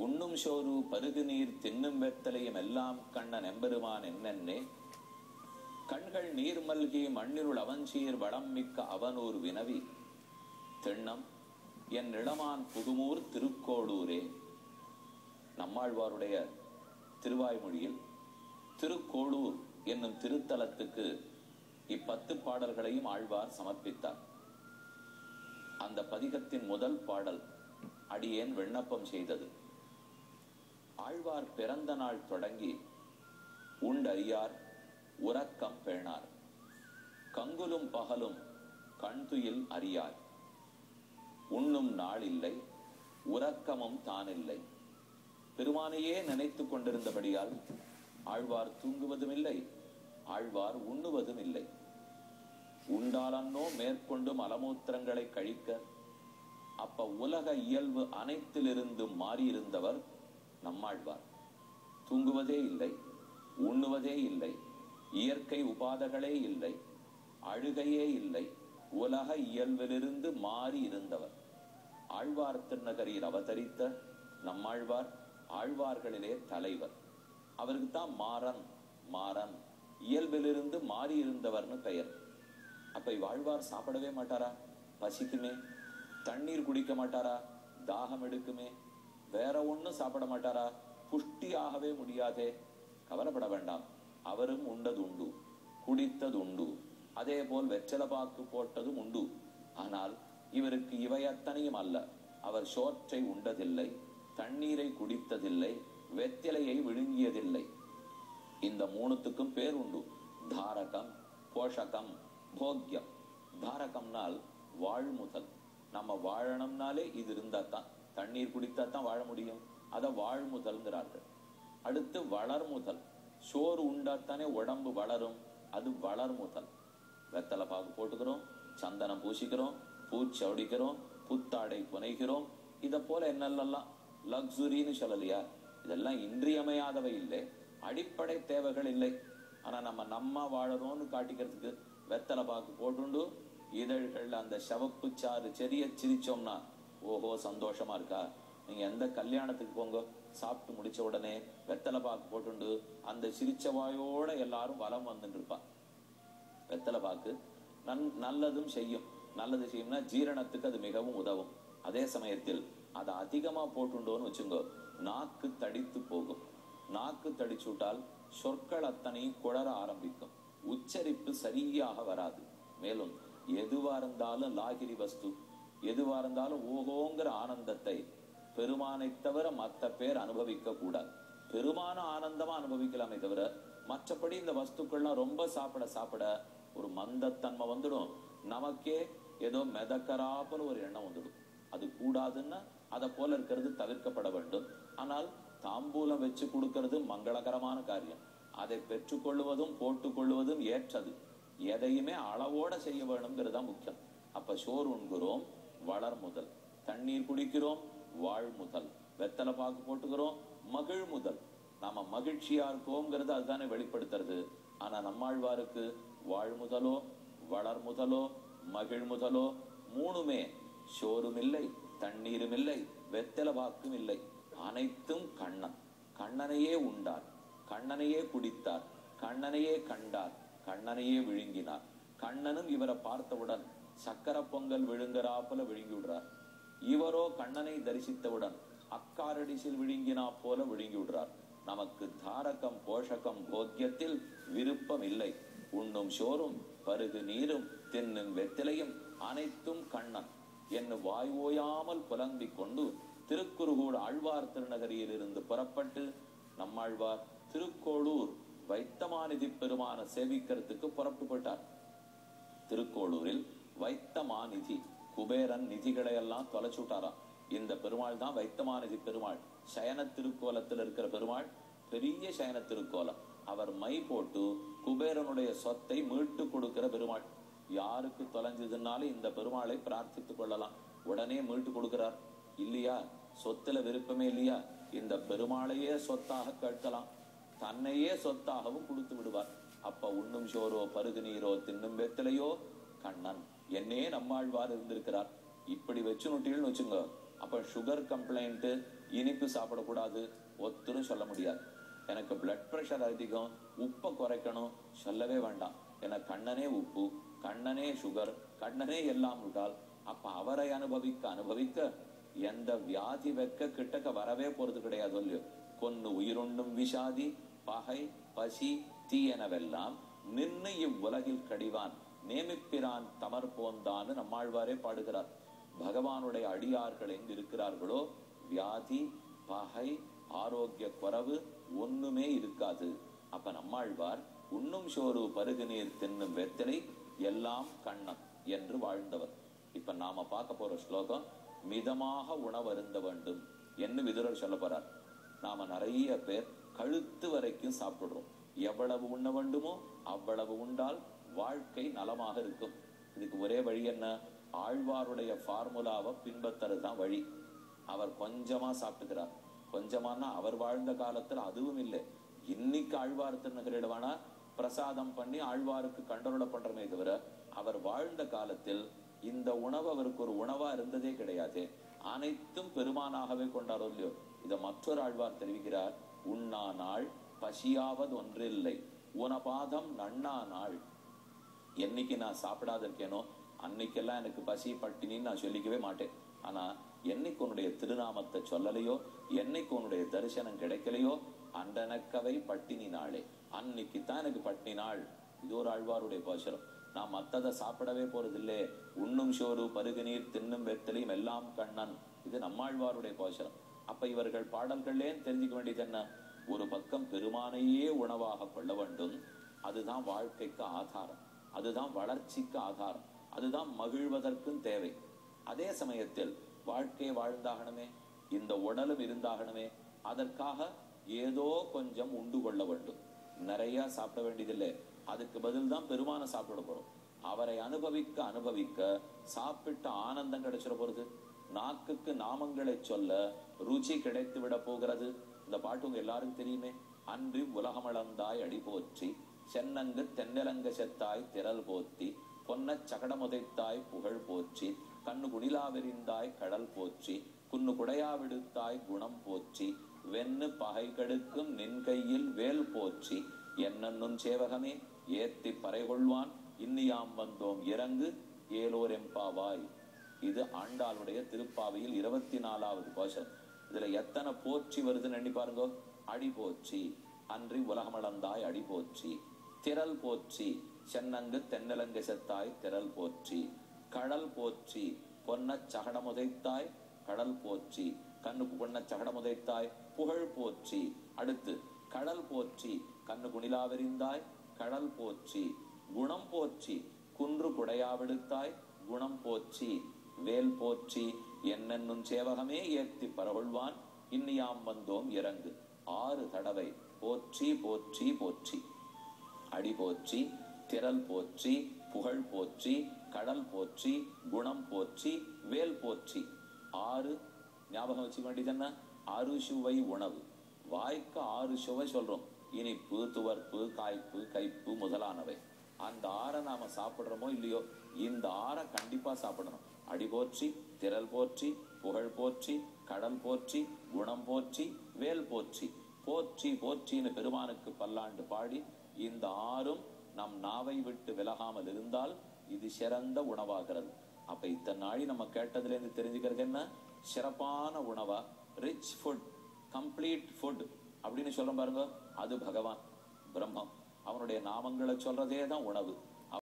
உண்ணும் சோறு பருகு நீர் தின்னும் வெத்தலையும் எல்லாம் கண்ணன் எம்பெருமான் என்னென்னே கண்கள் நீர் மல்கி மண்ணிருள் அவஞ்சீர் வளம் மிக்க அவனூர் வினவி திண்ணம் என் இளமான் புகுமூர் திருக்கோளூரே. நம்மாழ்வாருடைய திருவாய்மொழியில் திருக்கோளூர் என்னும் திருத்தலத்துக்கு இ10 பாடல்களையும் ஆழ்வார் சமர்ப்பித்தார். அந்த பதிகத்தின் முதல் பாடல் அடியேன் விண்ணப்பம் செய்தது. ஆழ்வார் பிறந்த நாள் தொடங்கி உண்டறியார் உறக்கம் பேணார் கங்குலும் பகலும் கண்துயில் அறியார் உண்ணும் நாள் இல்லை உறக்கமும் தானில்லை. பெருமானையே நினைத்துக் கொண்டிருந்தபடியால் ஆழ்வார் தூங்குவதும் இல்லை, ஆழ்வார் உண்ணுவதும் இல்லை. உண்டாலன்னோ மேற்கொண்டு மலமூத்திரங்களை கழிக்க அப்ப உலக இயல்பு அனைத்திலிருந்து மாறியிருந்தவர் நம்மாழ்வார். தூங்குவதே இல்லை, உண்ணுவதே இல்லை, இயற்கை உபாதைகளே இல்லை, அழுகையே இல்லை, உலக இயல்பிலிருந்து மாறி இருந்தவர். ஆழ்வார் திருநகரில் அவதரித்த நம்மாழ்வார் ஆழ்வார்களிலே தலைவர். அவருக்கு தான் மாறன் மாறன் இயல்பிலிருந்து மாறி இருந்தவர்னு பெயர். அப்ப ஆழ்வார் சாப்பிடவே மாட்டாரா? பசிக்குமே. தண்ணீர் குடிக்க மாட்டாரா? தாகம் எடுக்குமே. வேற ஒண்ணும் சாப்பிட மாட்டாரா? புஷ்டியாகவே முடியாதே. கவலைப்பட வேண்டாம், அவரும் உண்டது உண்டு, குடித்தது உண்டு, அதே போல் வெற்றல பாக்கு போட்டதும் உண்டு. ஆனால் இவருக்கு இவை அத்தனையும் அல்ல. அவர் சோற்றை உண்டதில்லை, தண்ணீரை குடித்ததில்லை, வெத்திலையை விழுங்கியதில்லை. இந்த மூணுத்துக்கும் பேர் உண்டு. தாரகம், போஷகம், போக்யம். தாரகம்னால் வாழ்முதல். நம்ம வாழணும்னாலே இது இருந்தா தான், தண்ணீர் குடித்தா தான் வாழ முடியும். அத வாழ்முதல்ங்கிறார்கள். அடுத்து வளர்முதல். சோறு உண்டாத்தானே உடம்பு வளரும், அது வளர்முதல். வெத்தலை பாக்கு போட்டுக்கிறோம், சந்தனம் பூசிக்கிறோம், பூச்சவடிக்கிறோம், புத்தாடை புனைகிறோம். இத போல என்னெல்லாம் லக்ஸுரின்னு சொல்லலையா? இதெல்லாம் இன்றியமையாதவை இல்லை, அடிப்படை தேவைகள் இல்லை. ஆனா நம்ம வாழறோம்னு காட்டிக்கிறதுக்கு வெத்தலை பாக்கு போட்டுண்டு இதழ்கள் அந்த சவப்பு சாறு செரிய சிரிச்சோம்னா ஓஹோ சந்தோஷமா இருக்கா? நீங்க எந்த கல்யாணத்துக்கு போங்க, சாப்பிட்டு முடிச்ச உடனே வெத்தலை பாக்கு போட்டுண்டு அந்த சிரிச்ச வாயோட எல்லாரும் வலம் வந்துட்டு இருப்பா. வெத்தலை பாக்கு நல்லதும் செய்யும். நல்லது செய்யும்னா ஜீரணத்துக்கு அது மிகவும் உதவும். அதே சமயத்தில் அதை அதிகமா போட்டுண்டோன்னு வச்சுங்கோ, நாக்கு தடித்து போகும். நாக்கு தடிச்சுட்டால் சொற்கள் அத்தனையும் குளற ஆரம்பிக்கும், உச்சரிப்பு சரியாக வராது. மேலும் எதுவா இருந்தாலும் லாகிரி வஸ்து, எதுவா இருந்தாலும் ஓஹோங்கிற ஆனந்தத்தை பெருமானை தவிர மற்ற பேர் அனுபவிக்க கூடாது. பெருமான ஆனந்தமா அனுபவிக்கலாமே தவிர மற்றபடி இந்த வஸ்துக்கள்லாம் ரொம்ப சாப்பிட சாப்பிட ஒரு மந்தத்தன்மை வந்துடும். நமக்கே ஏதோ மெதக்கராப்பல் ஒரு எண்ணம் வந்துடும். அது கூடாதுன்னா அதை போல இருக்கிறது தவிர்க்கப்பட வேண்டும். ஆனால் தாம்பூலம் வச்சு கொடுக்கிறது மங்களகரமான காரியம். அதை பெற்றுக்கொள்வதும் போட்டுக்கொள்வதும் ஏற்றது. எதையுமே அளவோட செய்ய வேணுங்கிறது தான் முக்கியம். அப்ப சோறு உண்கிறோம், வளர் முதல். தண்ணீர் குடிக்கிறோம், வாழ் முதல். வெத்தலை பாக்கு போட்டுக்கிறோம், மகிழ் முதல். நாம மகிழ்ச்சியா இருக்கோங்கிறது அதுதானே வெளிப்படுத்துறது. ஆனா நம்மாழ்வாருக்கு வாழ் முதலோ வளர் முதலோ மகிழ் முதலோ மூணுமே, சோறும் இல்லை, தண்ணீரும் இல்லை, வெத்தலை பாக்கும் இல்லை. அனைத்தும் கண்ணன். கண்ணனையே உண்டார், கண்ணனையே குடித்தார், கண்ணனையே கண்டார், கண்ணனையே விழுங்கினார். கண்ணனும் இவரை பார்த்தவுடன் சக்கர பொங்கல் விழுங்குறாப்புல விழுங்கி விடுறார். இவரோ கண்ணனை தரிசித்தவுடன் அக்காரடிசில் விழுங்கினா போல விழுங்கி விடுறார். நமக்கு தாரகம் போஷகம் போக்கியத்தில் விருப்பம் இல்லை. உண்ணும் சோறும் பருகு நீரும் தின்னும் வெத்திலையும் அனைத்தும் கண்ணன் என்று வாய் ஓயாமல் புலம்பிக் கொண்டு திருக்குறுகூர் ஆழ்வார் திருநகரியில் இருந்து புறப்பட்டு நம்மாழ்வார் திருக்கோளூர் வைத்தமாநிதி பெருமான சேவிக்கிறதுக்கு புறப்பட்டு போட்டார். திருக்கோளூரில் வைத்தமாநிதி குபேரன் நிதிகளை எல்லாம் தொலைச்சுட்டாராம். இந்த பெருமாள் தான் வைத்தமாநிதி பெருமாள். சயன திருக்கோலத்தில் இருக்கிற பெருமாள் பெரிய சயன திருக்கோலம். அவர் மை போட்டு குபேரனுடைய சொத்தை மீட்டு கொடுக்கிற பெருமாள். யாருக்கு தொலைஞ்சதுனாலும் இந்த பெருமாளை பிரார்த்தித்துக் கொள்ளலாம், உடனே மீட்டு கொடுக்கிறார். இல்லையா, சொத்துல விருப்பமே இல்லையா, இந்த பெருமாளையே சொத்தாக கேட்கலாம், தன்னையே சொத்தாகவும் கொடுத்து விடுவார். அப்ப உண்ணும் சோரோ பருகு நீரோ தின்னும் வெத்திலையோ கண்ணன் என்னே நம்மாழ்வார் இருந்திருக்கிறார். இப்படி வச்சு நொட்டிகள்னு வச்சுங்க, அப்ப சுகர் கம்ப்ளைண்ட், இனிப்பு சாப்பிடக்கூடாது ஒத்தரும் சொல்ல முடியாது. எனக்கு பிளட் பிரஷர் அதிகம், உப்பை குறைக்கணும் சொல்லவே வேண்டாம். என கண்ணனே உப்பு, கண்ணனே சுகர், கண்ணனே எல்லாம் விட்டால் அப்ப அவரை அனுபவிக்க அனுபவிக்க எந்த வியாதி வெக்க கிட்டக்க வரவே போறது கிடையாது இல்லையோ. கொன்னு உயிருண்ணும் விஷாதி பகை பசி தீயனவெல்லாம் நின்னு இவ்வுலகில் கடிவான் நேமிப்பிரான் தமர் போந்தான்னு நம்மாழ்வாரே பாடுகிறார். பகவானுடைய அடியார்கள் எங்கு இருக்கிறார்களோ வியாதி பகை ஆரோக்கிய குறைவு ஒண்ணுமே இருக்காது. அப்ப நம்மாழ்வார் உண்ணும் சோறு பருகு நீர் தின்னும் வெத்தலை எல்லாம் கண்ணன் என்று வாழ்ந்தவர். இப்ப நாம பார்க்க போற ஸ்லோகம் மிதமாக உணவருந்த வேண்டும் என்று விதுரர் சொல்ல போறார். நாம நிறைய பேர் கழுத்து வரைக்கும் சாப்பிடுறோம். எவ்வளவு உண்ண வேண்டுமோ அவ்வளவு உண்டால் வாழ்க்கை நலமாக இருக்கும். இதுக்கு ஒரே வழி என்ன? ஆழ்வாருடைய ஃபார்முலாவை பின்பற்றுறதுதான் வழி. அவர் கொஞ்சமா சாப்பிட்டுக்கிறார். கொஞ்சமானா அவர் வாழ்ந்த காலத்துல அதுவும் இல்லை. இன்னைக்கு ஆழ்வார் திருநகரிடவானா பிரசாதம் பண்ணி ஆழ்வாருக்கு கண்டருள பண்றமே தவிர அவர் வாழ்ந்த காலத்தில் இந்த உணவு அவருக்கு ஒரு உணவா இருந்ததே கிடையாது. அனைத்தும் பெருமானாகவே கொண்டாரோ இல்லையோ. இத மற்றொரு ஆழ்வார் தெரிவிக்கிறார். உண்ணா நாள் பசியாவது ஒன்றில்லை உனபாதம் நன்னா நாள். என்னைக்கு நான் சாப்பிடாத இருக்கேனோ அன்னைக்கெல்லாம் எனக்கு பசி பட்டினின்னு நான் சொல்லிக்கவே மாட்டேன். ஆனா என்னைக்கு உன்னுடைய திருநாமத்தை சொல்லலையோ, என்னைக்கு உன்னுடைய தரிசனம் கிடைக்கலையோ அன்றனக்கவை பட்டினி நாளே, அன்னைக்கு தான் எனக்கு பட்டினி நாள். இது ஒரு ஆழ்வாருடைய பாசுரம். நான் மத்ததை சாப்பிடவே போறதில்லை. உண்ணும் சோறு பருகு நீர் தின்னும் வெத்தலையும் எல்லாம் கண்ணன். இது நம்மாழ்வாருடைய பாசுரம். அப்ப இவர்கள் பாடல்களே தெரிஞ்சுக்க வேண்டியது என்ன? ஒரு பக்கம் பெருமானையே உணவாக கொள்ள வேண்டும். அதுதான் வாழ்க்கைக்கு ஆதாரம், அதுதான் வளர்ச்சிக்கு ஆதாரம், அதுதான் மகிழ்வதற்கும் தேவை. அதே சமயத்தில் வாழ்க்கையை வாழ்ந்தாகணுமே, இந்த உடலும் இருந்தாகணுமே. அதற்காக ஏதோ கொஞ்சம் உண்டு கொள்ள வேண்டும். நிறைய சாப்பிட வேண்டியதில்லை. அதுக்கு பதில் தான் பெருமான சாப்பிட போறோம். அவரை அனுபவிக்க அனுபவிக்க சாப்பிட்ட ஆனந்தம் கிடைச்சிட போறது. நாக்குக்கு நாமங்களை சொல்ல ருச்சி கிடைத்து விட போகிறது. இந்த பாட்டு உங்க எல்லாருக்கும் தெரியுமே. அன்றி உலகமளந்தாய் அடி போற்றி சென்னங்கு தென்னலங்க செத்தாய் திரள் போற்றி பொன்ன சகடமுதைத்தாய் புகழ் போற்றி கண்ணு குணிலாவிரிந்தாய் கடல் போற்றி குன்னு குடையாவிடுத்தாய் குணம் போற்றி வெண்ணு பகை கெடுக்கும் நின் கையில் வேல் போற்றி என்னும் சேவகமே ஏத்தி பறை கொள்வான் இன்னியாம் வந்தோம் இறங்கு ஏலோர் எம்பாவாய். இது ஆண்டாளுடைய திருப்பாவையில் 24வது பாசுரம். இதுல எத்தனை போற்றி வருதுன்னு எண்ணி பாருங்க. அடி போற்றி, அன்றி உலகமளந்தாய் அடி போற்றி, திரள் போற்றி, சென்னங்கு தென்னலங்க செத்தாய் திரள் போற்றி, கடல் போற்றி, பொன்ன சகடமுதைத்தாய் கடல் போற்றி, கண்ணுக்கு பொன்ன சகடமுதைத்தாய் புகழ் போற்றி. அடுத்து கடல் போற்றி, கண்ணு குணிலாவெறிந்தாய் கடல் போற்றி, குணம் போற்றி, குன்று குடையாவிடுத்தாய் குணம் போற்றி, வேல் போற்றி, என்னும் சேவகமே ஏத்தி பரவொள்வான் இன்னியாம் வந்தோம் இறங்கு. 6 தடவை போற்றி போற்றி போற்றி. அடி போற்றி, திரள் போற்றி, புகழ் போற்றி, கடல் போற்றி, குணம் போற்றி, வேல் போற்றி. 6 ஞாபகம் வச்சுக்க வேண்டியது என்ன? அறுசுவை உணவு. வாய்க்கு 6 சுவை சொல்றோம். இனிப்பு, துவர்ப்பு, காய்ப்பு, கைப்பு முதலானவை. அந்த 6 நாம சாப்பிடுறோமோ இல்லையோ, இந்த 6 கண்டிப்பா சாப்பிடணும். அடி போற்றி, திரள் போற்றி, புகழ் போற்றி, கடல் போற்றி, குணம் போற்றி, வேல் போற்றி. போற்றி போற்றின்னு பெருமானுக்கு பல்லாண்டு பாடி இந்த 6ம் நம் நாவை விட்டு விலகாமல் இருந்தால் இது சிறந்த உணவாகிறது. அப்ப இத்தனை நாளி நம்ம கேட்டதுல இருந்து தெரிஞ்சுக்கிறது என்ன? சிறப்பான உணவா, ரிச் ஃபுட், கம்ப்ளீட் ஃபுட் அப்படின்னு சொல்றோம் பாருங்க. அது பகவான் பிரம்மம். அவனுடைய நாமங்களை சொல்றதே தான் உணவு.